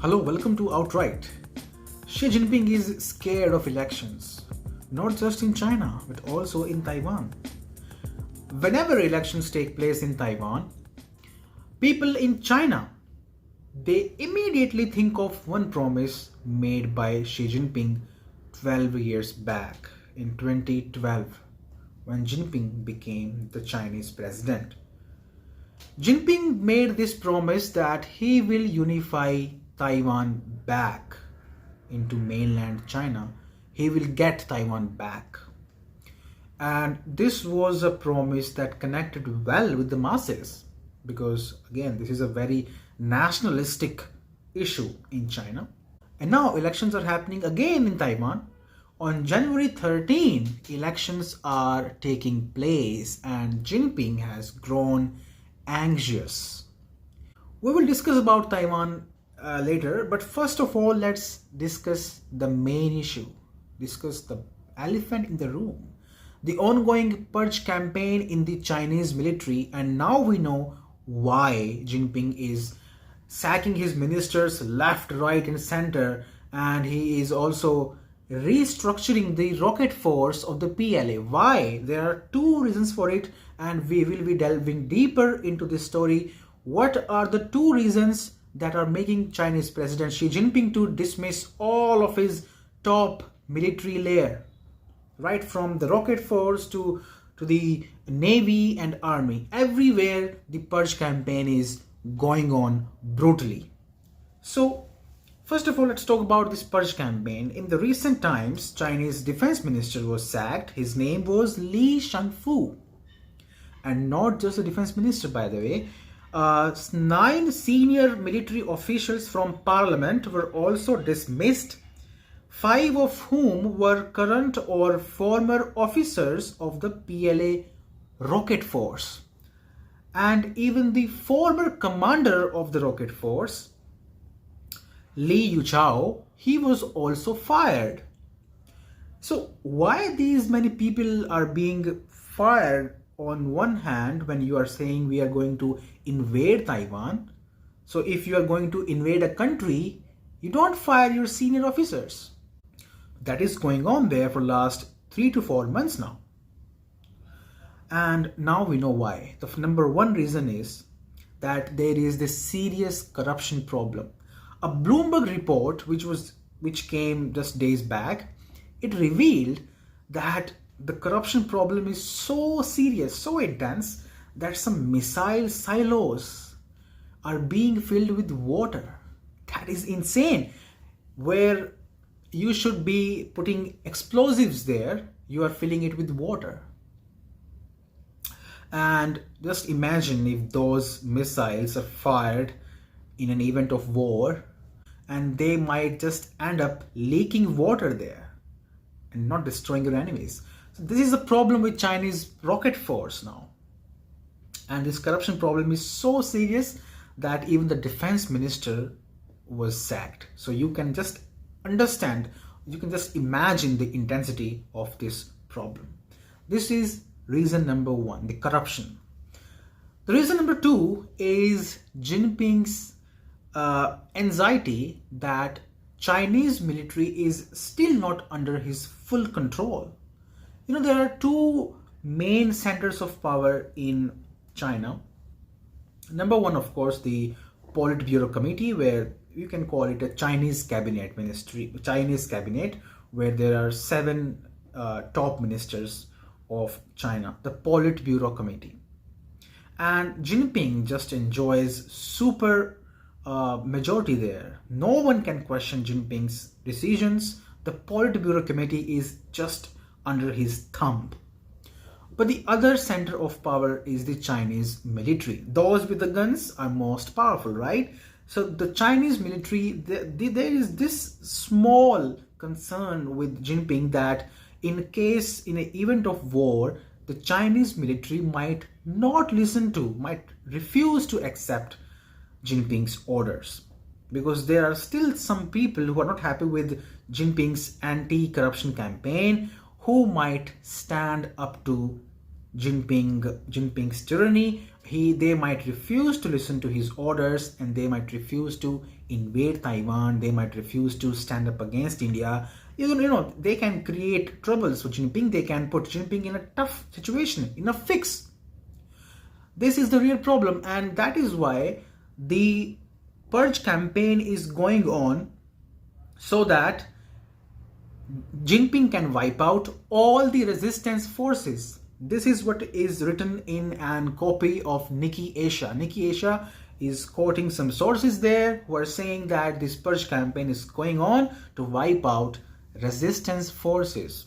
Hello, welcome to Outright. Xi Jinping is scared of elections, not just in China, but also in Taiwan. Whenever elections take place in Taiwan, people in China, they immediately think of one promise made by Xi Jinping 12 years back in 2012 when Jinping became the Chinese president. Jinping made this promise that he will unify Taiwan back into mainland China. He will get Taiwan back. And this was a promise that connected well with the masses because, again, this is a very nationalistic issue in China. And now elections are happening again in Taiwan. On January 13, elections are taking place and Jinping has grown anxious. We will discuss about Taiwan later, but first of all, let's discuss the main issue, discuss the elephant in the room, the ongoing Purge campaign in the Chinese military. And now we know why Jinping is sacking his ministers left, right and center, and he is also restructuring the rocket force of the PLA. Why? There are two reasons for it, and we will be delving deeper into this story. What are the two reasons that are making Chinese President Xi Jinping to dismiss all of his top military layer, right from the rocket force to the navy and army? Everywhere the Purge campaign is going on brutally. So first of all, let's talk about this Purge campaign. In the recent times, Chinese defense minister was sacked. His name was Li Shangfu. And not just the defense minister, by the way. 9 senior military officials from parliament were also dismissed, 5 of whom were current or former officers of the PLA rocket force. And even the former commander of the rocket force, Li Yuchao, he was also fired. So why these many people are being fired on one hand when you are saying we are going to invade Taiwan? So if you are going to invade a country, you don't fire your senior officers. That is going on there for last 3 to 4 months now. And now we know why. The number one reason is that there is this serious corruption problem. A Bloomberg report which came just days back, it revealed that the corruption problem is so serious, so intense, that some missile silos are being filled with water. That is insane. Where you should be putting explosives there, you are filling it with water. And just imagine if those missiles are fired in an event of war, and they might just end up leaking water there and not destroying your enemies. So this is a problem with Chinese rocket force now. And this corruption problem is so serious that even the defense minister was sacked. So you can just understand, you can just imagine the intensity of this problem. This is reason number one, the corruption. The reason number two is Jinping's anxiety that Chinese military is still not under his full control. You know, there are two main centers of power in China. Number one, of course, the Politburo Committee, where you can call it a Chinese cabinet ministry, Chinese cabinet, where there are 7 top ministers of China, the Politburo Committee. And Jinping just enjoys super majority there. No one can question Jinping's decisions. The Politburo Committee is just under his thumb. But the other center of power is the Chinese military. Those with the guns are most powerful, right? So the Chinese military, there is this small concern with Jinping that in an event of war, the Chinese military might not listen to, might refuse to accept Jinping's orders, because there are still some people who are not happy with Jinping's anti-corruption campaign, who might stand up to Jinping's tyranny. They might refuse to listen to his orders, and they might refuse to invade Taiwan, they might refuse to stand up against India. They can create troubles for Jinping. They can put Jinping in a tough situation, in a fix. This is the real problem, and that is why the Purge campaign is going on, so that Jinping can wipe out all the resistance forces. This is what is written in a copy of Nikkei Asia. Nikkei Asia is quoting some sources there who are saying that this Purge campaign is going on to wipe out resistance forces.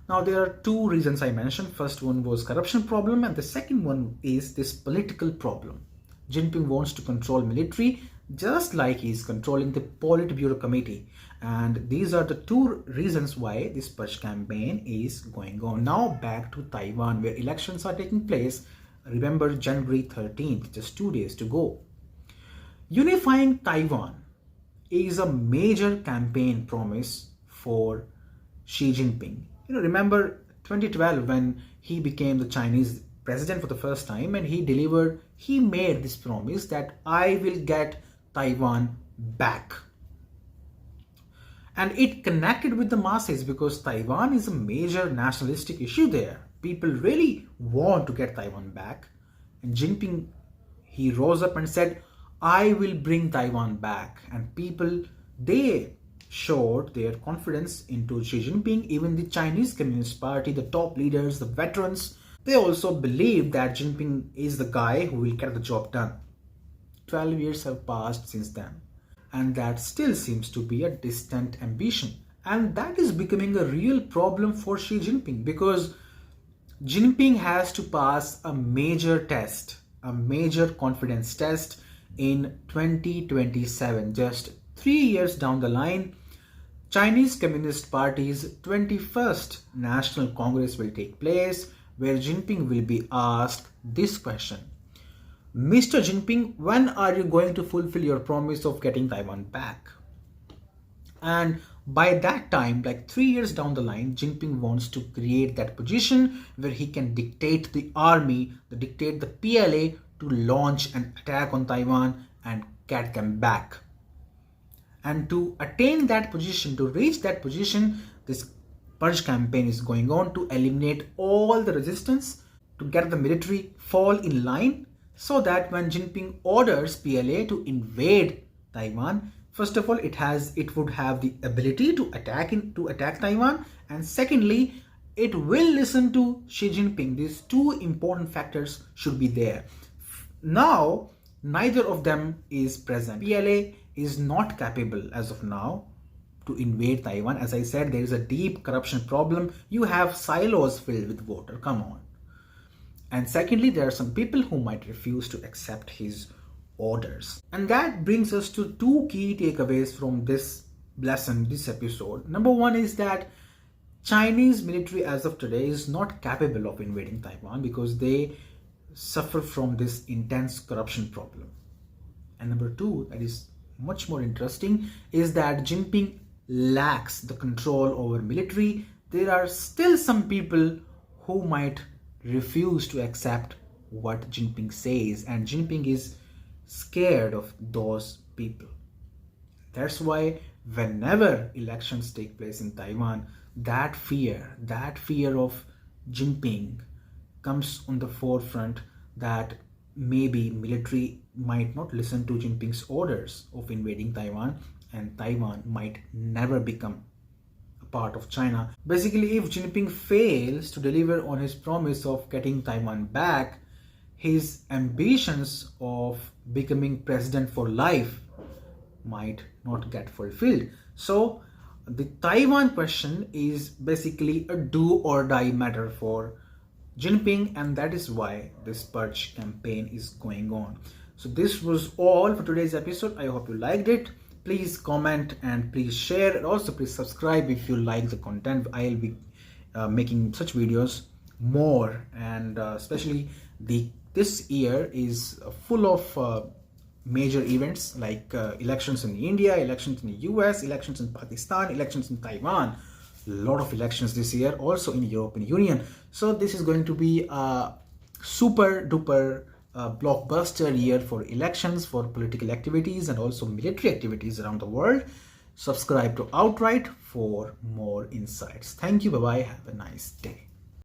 Now, there are two reasons I mentioned. First one was corruption problem, and the second one is this political problem. Jinping wants to control military just like he's controlling the Politburo committee. And these are the two reasons why this Purge campaign is going on. Now back to Taiwan, where elections are taking place. Remember, January 13th, just 2 days to go. Unifying Taiwan is a major campaign promise for Xi Jinping. Remember 2012 when he became the Chinese president for the first time, and he made this promise that I will get Taiwan back. And it connected with the masses because Taiwan is a major nationalistic issue there. People really want to get Taiwan back. And Jinping, he rose up and said, I will bring Taiwan back. And people, they showed their confidence into Xi Jinping. Even the Chinese Communist Party, the top leaders, the veterans, they also believe that Jinping is the guy who will get the job done. 12 years have passed since then, and that still seems to be a distant ambition. And that is becoming a real problem for Xi Jinping, because Jinping has to pass a major test, a major confidence test in 2027, just 3 years down the line. Chinese Communist Party's 21st National Congress will take place, where Jinping will be asked this question: Mr. Jinping, when are you going to fulfill your promise of getting Taiwan back? And by that time, like 3 years down the line, Jinping wants to create that position where he can dictate the army, dictate the PLA to launch an attack on Taiwan and get them back. And to attain that position, to reach that position, this Purge campaign is going on to eliminate all the resistance, to get the military fall in line, so that when Jinping orders PLA to invade Taiwan, first of all, it would have the ability to attack Taiwan, and secondly, it will listen to Xi Jinping. These two important factors should be there. Now, neither of them is present. PLA is not capable as of now to invade Taiwan. As I said, there is a deep corruption problem. You have silos filled with water. Come on. And secondly, there are some people who might refuse to accept his orders. And that brings us to two key takeaways from this lesson, this episode. Number one is that Chinese military as of today is not capable of invading Taiwan because they suffer from this intense corruption problem. And number two, that is much more interesting, is that Jinping lacks the control over military. There are still some people who might refuse to accept what Jinping says, and Jinping is scared of those people. That's why whenever elections take place in Taiwan, that fear of Jinping comes on the forefront, that maybe military might not listen to Jinping's orders of invading Taiwan, and Taiwan might never become a part of China. Basically, if Jinping fails to deliver on his promise of getting Taiwan back, his ambitions of becoming president for life might not get fulfilled. So the Taiwan question is basically a do or die matter for Jinping, and that is why this Purge campaign is going on. So this was all for today's episode. I hope you liked it. Please comment and please share, and also please subscribe if you like the content. I'll be making such videos more, and especially this year is full of major events like elections in India, elections in the US, elections in Pakistan, elections in Taiwan. A lot of elections this year, also in European Union. So this is going to be a super duper a blockbuster year for elections, for political activities, and also military activities around the world. Subscribe to Outright for more insights. Thank you. Bye bye. Have a nice day.